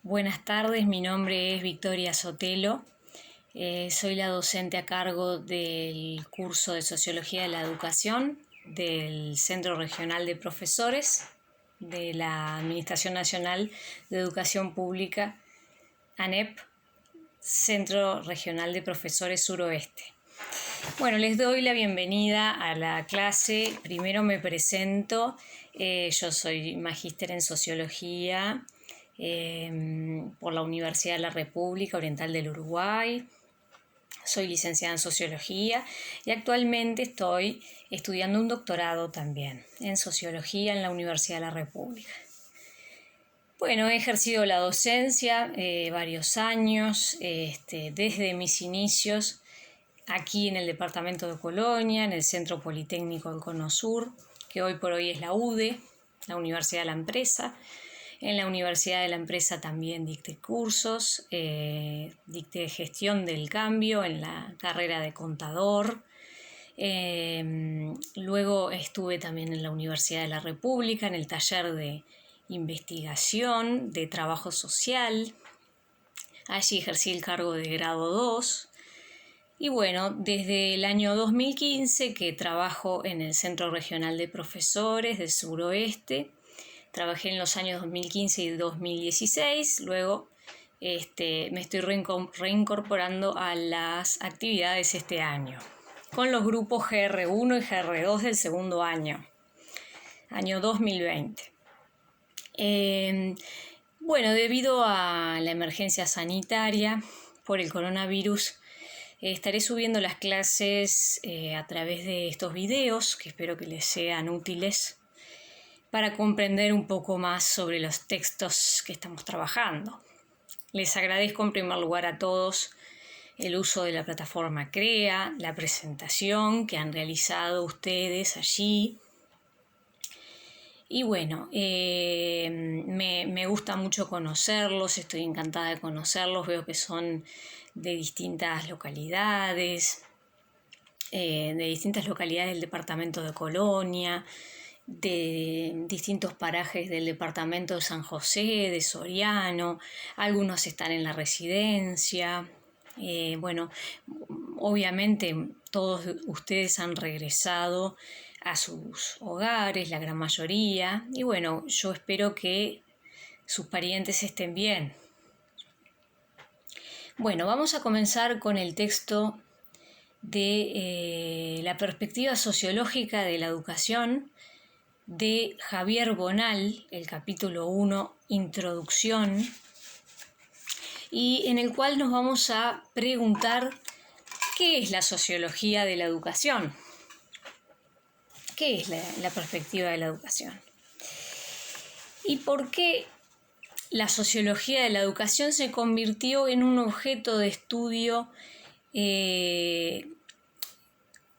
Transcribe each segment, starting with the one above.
Buenas tardes, mi nombre es Victoria Sotelo. Soy la docente a cargo del curso de Sociología de la Educación del Centro Regional de Profesores de la Administración Nacional de Educación Pública, ANEP, Centro Regional de Profesores Suroeste. Bueno, les doy la bienvenida a la clase. Primero me presento. Yo soy magíster en Sociología por la Universidad de la República Oriental del Uruguay. Soy licenciada en Sociología y actualmente estoy estudiando un doctorado también en Sociología en la Universidad de la República. Bueno, he ejercido la docencia varios años, desde mis inicios aquí en el departamento de Colonia, en el Centro Politécnico del Cono Sur, que hoy por hoy es la UDE, la Universidad de la Empresa. En la Universidad de la Empresa también dicté cursos, dicté gestión del cambio en la carrera de contador. Luego estuve también en la Universidad de la República, en el taller de investigación de trabajo social. Allí ejercí el cargo de grado 2. Y bueno, desde el año 2015 que trabajo en el Centro Regional de Profesores del Suroeste. Trabajé en los años 2015 y 2016, luego me estoy reincorporando a las actividades este año, con los grupos GR1 y GR2 del segundo año 2020. Bueno, debido a la emergencia sanitaria por el coronavirus, estaré subiendo las clases a través de estos videos, que espero que les sean útiles para comprender un poco más sobre los textos que estamos trabajando. Les agradezco en primer lugar a todos el uso de la plataforma CREA, la presentación que han realizado ustedes allí. Y bueno, me gusta mucho conocerlos, estoy encantada de conocerlos, veo que son de distintas localidades, del departamento de Colonia, de distintos parajes del departamento de San José, de Soriano, algunos están en la residencia. Bueno, obviamente todos ustedes han regresado a sus hogares, la gran mayoría, y bueno, yo espero que sus parientes estén bien. Bueno, vamos a comenzar con el texto de la perspectiva sociológica de la educación de Javier Bonal, el capítulo 1, Introducción, y en el cual nos vamos a preguntar ¿qué es la sociología de la educación? ¿Qué es la perspectiva de la educación? ¿Y por qué la sociología de la educación se convirtió en un objeto de estudio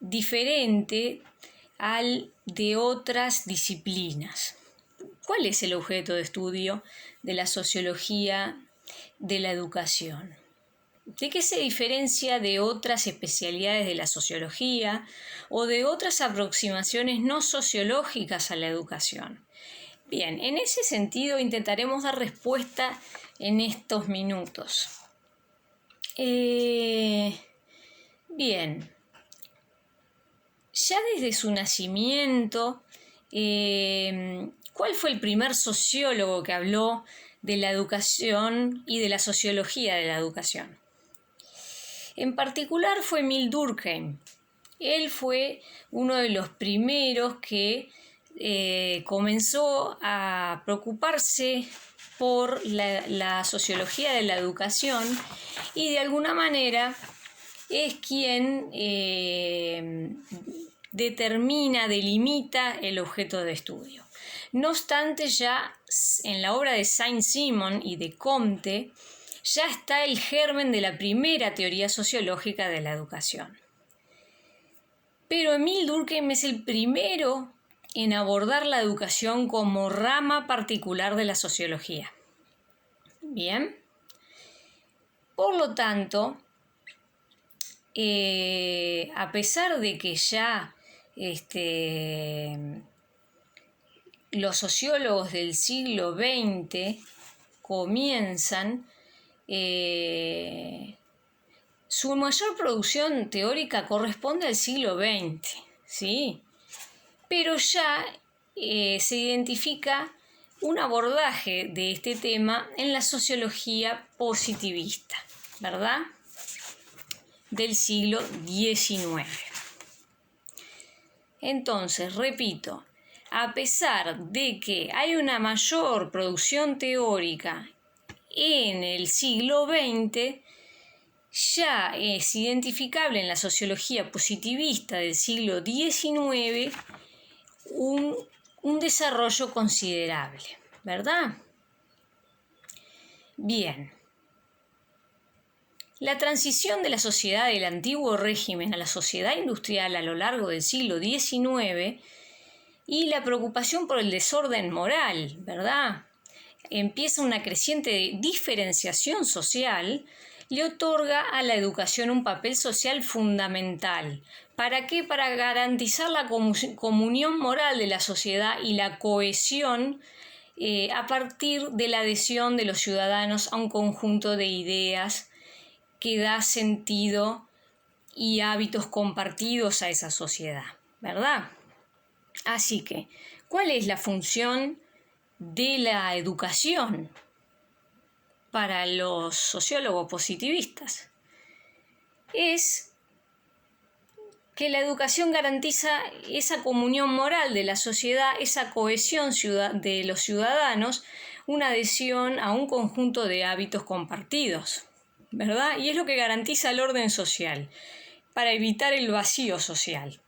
diferente al de otras disciplinas? ¿Cuál es el objeto de estudio de la sociología de la educación? ¿De qué se diferencia de otras especialidades de la sociología o de otras aproximaciones no sociológicas a la educación? Bien, en ese sentido intentaremos dar respuesta en estos minutos. Bien, ya desde su nacimiento, ¿cuál fue el primer sociólogo que habló de la educación y de la sociología de la educación? En particular fue Emil Durkheim. Él fue uno de los primeros que comenzó a preocuparse por la sociología de la educación y de alguna manera es quien delimita el objeto de estudio. No obstante, ya en la obra de Saint-Simon y de Comte ya está el germen de la primera teoría sociológica de la educación. Pero Emil Durkheim es el primero en abordar la educación como rama particular de la sociología. Bien. Por lo tanto, a pesar de que ya los sociólogos del siglo XX comienzan su mayor producción teórica corresponde al siglo XX, ¿sí? Pero ya se identifica un abordaje de este tema en la sociología positivista, ¿verdad? Del siglo XIX. Entonces, repito, a pesar de que hay una mayor producción teórica en el siglo XX, ya es identificable en la sociología positivista del siglo XIX un desarrollo considerable, ¿verdad? Bien. La transición de la sociedad del antiguo régimen a la sociedad industrial a lo largo del siglo XIX y la preocupación por el desorden moral, ¿verdad? Empieza una creciente diferenciación social, le otorga a la educación un papel social fundamental. ¿Para qué? Para garantizar la comunión moral de la sociedad y la cohesión a partir de la adhesión de los ciudadanos a un conjunto de ideas que da sentido y hábitos compartidos a esa sociedad, ¿verdad? Así que, ¿cuál es la función de la educación para los sociólogos positivistas? Es que la educación garantiza esa comunión moral de la sociedad, esa cohesión de los ciudadanos, una adhesión a un conjunto de hábitos compartidos, ¿verdad? Y es lo que garantiza el orden social, para evitar el vacío social,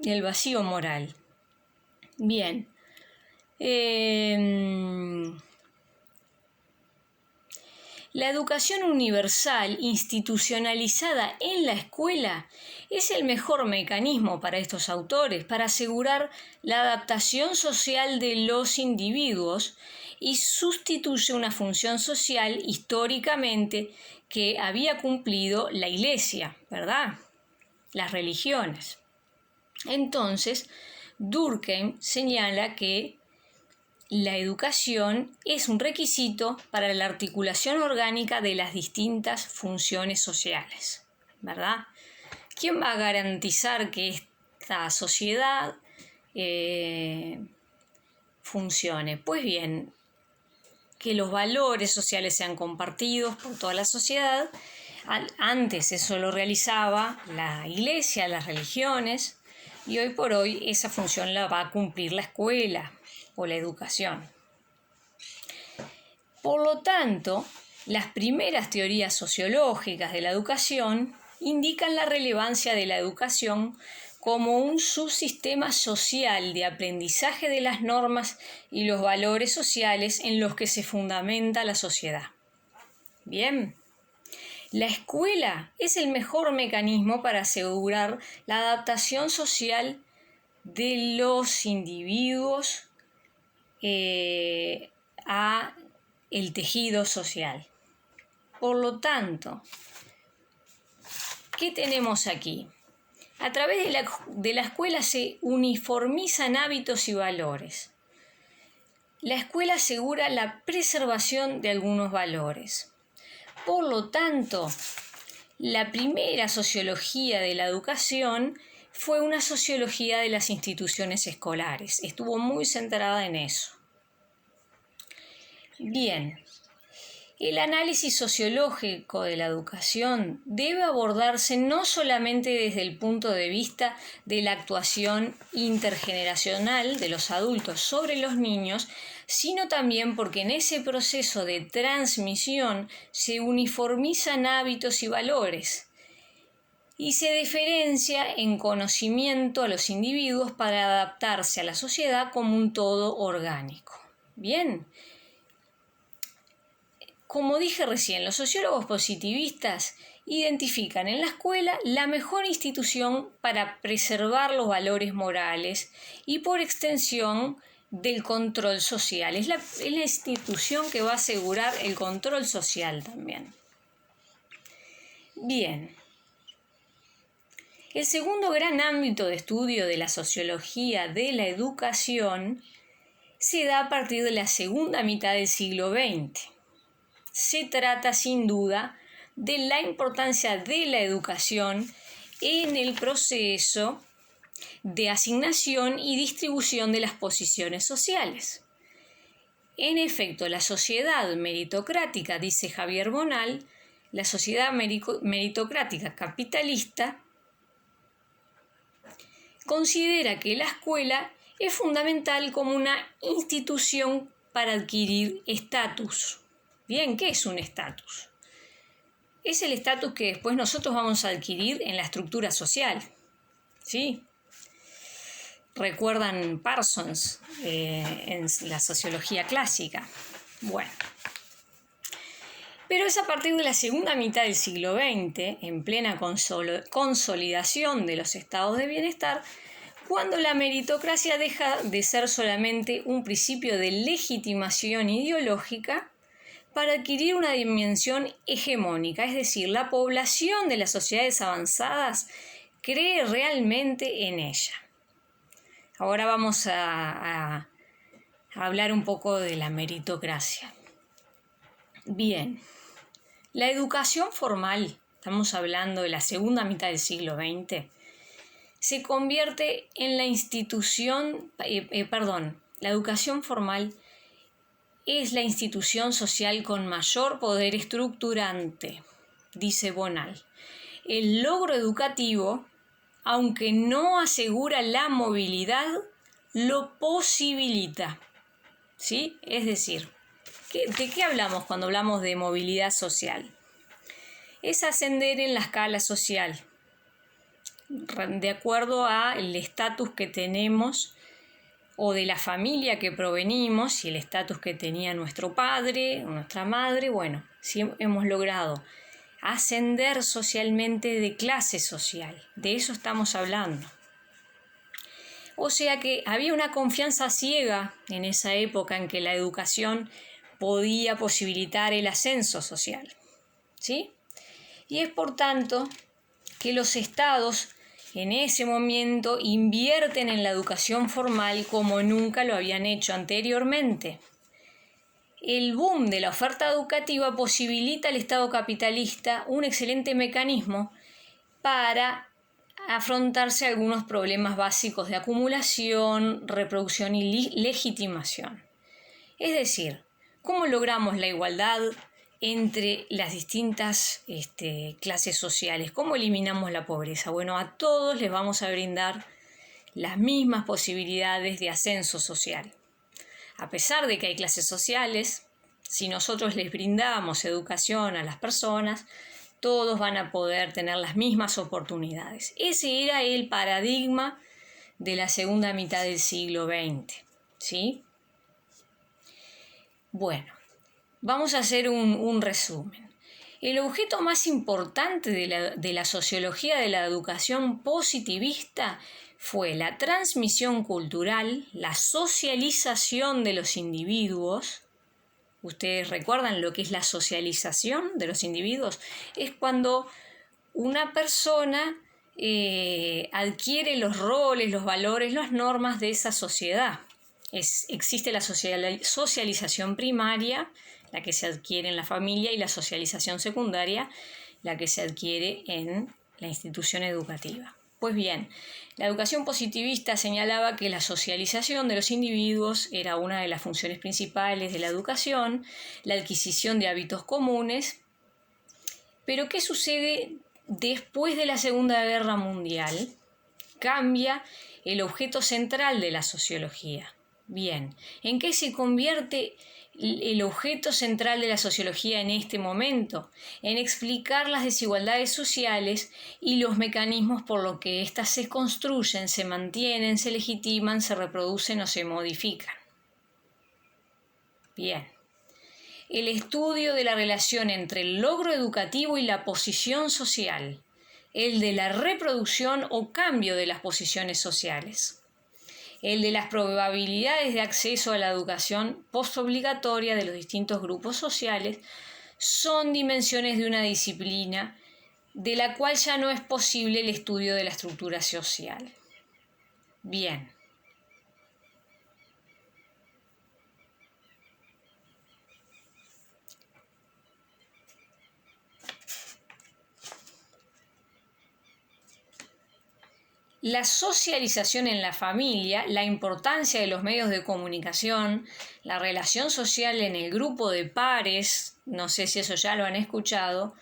el vacío moral. Bien. La educación universal institucionalizada en la escuela es el mejor mecanismo para estos autores para asegurar la adaptación social de los individuos y sustituye una función social históricamente que había cumplido la Iglesia, ¿verdad? Las religiones. Entonces, Durkheim señala que la educación es un requisito para la articulación orgánica de las distintas funciones sociales, ¿verdad? ¿Quién va a garantizar que esta sociedad funcione? Pues bien, que los valores sociales sean compartidos por toda la sociedad. Antes eso lo realizaba la Iglesia, las religiones, y hoy por hoy esa función la va a cumplir la escuela o la educación. Por lo tanto, las primeras teorías sociológicas de la educación indican la relevancia de la educación como un subsistema social de aprendizaje de las normas y los valores sociales en los que se fundamenta la sociedad. Bien, la escuela es el mejor mecanismo para asegurar la adaptación social de los individuos a el tejido social. Por lo tanto, ¿qué tenemos aquí? A través de la escuela se uniformizan hábitos y valores. La escuela asegura la preservación de algunos valores. Por lo tanto, la primera sociología de la educación fue una sociología de las instituciones escolares. Estuvo muy centrada en eso. Bien, el análisis sociológico de la educación debe abordarse no solamente desde el punto de vista de la actuación intergeneracional de los adultos sobre los niños, sino también porque en ese proceso de transmisión se uniformizan hábitos y valores y se diferencia en conocimiento a los individuos para adaptarse a la sociedad como un todo orgánico. Bien. Como dije recién, los sociólogos positivistas identifican en la escuela la mejor institución para preservar los valores morales y, por extensión, del control social. Es la institución que va a asegurar el control social también. Bien. El segundo gran ámbito de estudio de la sociología de la educación se da a partir de la segunda mitad del siglo XX. se trata sin duda de la importancia de la educación en el proceso de asignación y distribución de las posiciones sociales. En efecto, la sociedad meritocrática, dice Javier Bonal, la sociedad meritocrática capitalista considera que la escuela es fundamental como una institución para adquirir estatus. Bien, ¿qué es un estatus? Es el estatus que después nosotros vamos a adquirir en la estructura social, ¿sí? ¿Recuerdan Parsons en la sociología clásica? Bueno. Pero es a partir de la segunda mitad del siglo XX, en plena consolidación de los estados de bienestar, cuando la meritocracia deja de ser solamente un principio de legitimación ideológica para adquirir una dimensión hegemónica, es decir, la población de las sociedades avanzadas cree realmente en ella. Ahora vamos a hablar un poco de la meritocracia. Bien, la educación formal, estamos hablando de la segunda mitad del siglo XX, se convierte en la institución, la educación formal es la institución social con mayor poder estructurante, dice Bonal. El logro educativo, aunque no asegura la movilidad, lo posibilita. ¿Sí? Es decir, ¿de qué hablamos cuando hablamos de movilidad social? Es ascender en la escala social, de acuerdo al estatus que tenemos o de la familia que provenimos y el estatus que tenía nuestro padre o nuestra madre. Bueno, si hemos logrado ascender socialmente de clase social, de eso estamos hablando. O sea que había una confianza ciega en esa época en que la educación podía posibilitar el ascenso social, ¿sí? Y es por tanto que los estados en ese momento invierten en la educación formal como nunca lo habían hecho anteriormente. El boom de la oferta educativa posibilita al Estado capitalista un excelente mecanismo para afrontarse algunos problemas básicos de acumulación, reproducción y legitimación. Es decir, ¿cómo logramos la igualdad entre las distintas clases sociales? ¿Cómo eliminamos la pobreza? Bueno, a todos les vamos a brindar las mismas posibilidades de ascenso social. A pesar de que hay clases sociales, si nosotros les brindamos educación a las personas, todos van a poder tener las mismas oportunidades. Ese era el paradigma de la segunda mitad del siglo XX, ¿sí? Bueno, vamos a hacer un resumen. El objeto más importante de la sociología de la educación positivista fue la transmisión cultural, la socialización de los individuos. ¿Ustedes recuerdan lo que es la socialización de los individuos? Es cuando una persona adquiere los roles, los valores, las normas de esa sociedad. Existe la socialización primaria, la que se adquiere en la familia, y la socialización secundaria, la que se adquiere en la institución educativa. Pues bien, la educación positivista señalaba que la socialización de los individuos era una de las funciones principales de la educación, la adquisición de hábitos comunes. Pero ¿qué sucede después de la Segunda Guerra Mundial? Cambia el objeto central de la sociología. Bien, ¿en qué se convierte el objeto central de la sociología en este momento? En explicar las desigualdades sociales y los mecanismos por los que éstas se construyen, se mantienen, se legitiman, se reproducen o se modifican. Bien. El estudio de la relación entre el logro educativo y la posición social, el de la reproducción o cambio de las posiciones sociales, el de las probabilidades de acceso a la educación postobligatoria de los distintos grupos sociales, son dimensiones de una disciplina de la cual ya no es posible el estudio de la estructura social. Bien. La socialización en la familia, la importancia de los medios de comunicación, la relación social en el grupo de pares, no sé si eso ya lo han escuchado,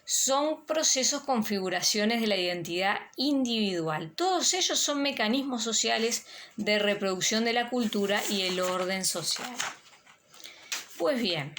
son procesos configuraciones de la identidad individual. Todos ellos son mecanismos sociales de reproducción de la cultura y el orden social. Pues bien,